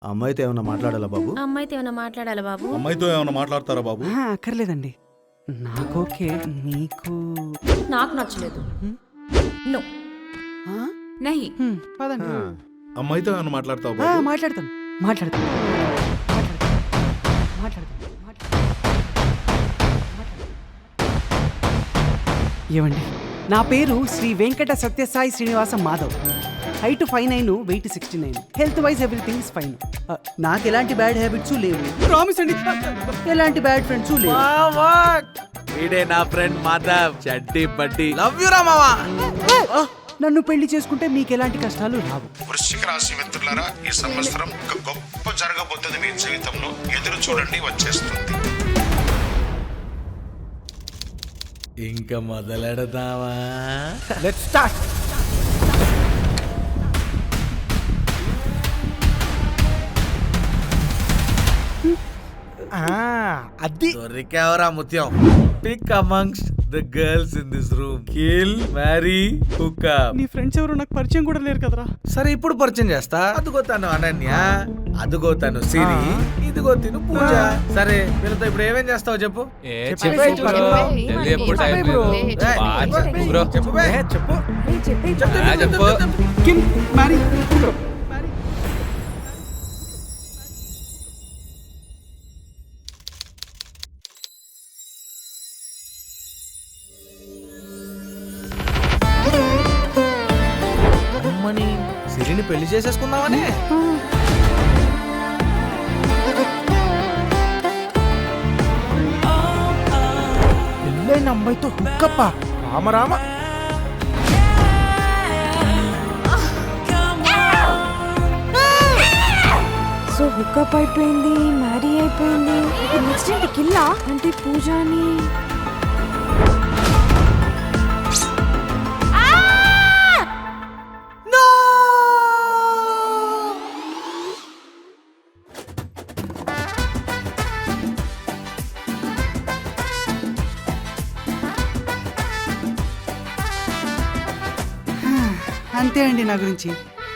అమ్మాయితో ఏమన్నా మాట్లాడాలా బాబు? అమ్మాయితో ఏమైనా మాట్లాడాలా బాబు? అమ్మాయితో ఏమైనా మాట్లాడతారా బాబు? అక్కర్లేదండి. నాకు ఓకే, మీకు నాకు నచ్చలేదు. నో. ఆ? నహి. పదండి. అమ్మాయితో ఏమైనా మాట్లాడతావు ఆ, బాబు? మాట్లాడతాను మాట్లాడతాను ఏమండి, నా పేరు Shri Venkata Satyasai Srinivasa Madhav. Height 5'9", weight 69. Health wise everything is fine. నాకు ఎలాంటి బ్యాడ్ హ్యాబిట్స్ లేవు. ప్రామిస్ అండి. ఎలాంటి బ్యాడ్ ఫ్రెండ్స్ లేవు. వీడే నా ఫ్రెండ్ మాధవ్, చడ్డీ బడ్డీ. లవ్ యు రా మావా. నన్ను పెళ్లి చేసుకుంటే మీకు ఎలాంటి కష్టాలు రావు. వృశ్చిక రాశి మిత్రులారా, ఈ సంవత్సరం ఒక గొప్ప జరగబోతుంది మీ జీవితంలో. ఎదురు చూడండి, వచ్చేస్తుంది. ఇంకా మొదలెడదామా? Let's start. అది దొరికావరా ముత్యం. Pick amongst the girls in this room. Kill, marry, hook up. నీ ఫ్రెండ్స్ ఎవరు నాకు పరిచయం కూడా లేరు కదరా. సరే ఇప్పుడు పరిచయం చేస్తా. అదిగో తను అనన్య, అదిగో తను సిరి, ఇదిగో తిను పూజ. సరే వీళ్ళతో ఇప్పుడు ఏమేం చేస్తావు చెప్పు. కిమ్, మ్యారీ, అమ్మని సిరిని పెళ్లి చేసేసుకుందామని. పెళ్ళైన అమ్మాయితో హుక్కప్ప. రామరామ. సో హుక్అప్ అయిపోయింది, మ్యారీ అయిపోయింది. నెక్స్ట్ ఏంటి? కిల్లా అంటే పూజాని. అంతే అండి నా గురించి.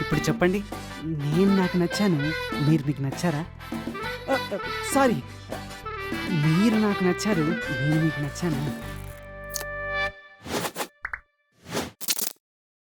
ఇప్పుడు చెప్పండి, నేను నాకు నచ్చాను, మీరు మీకు నచ్చారా? సారీ, మీరు నాకు నచ్చారు, నేను మీకు నచ్చాను.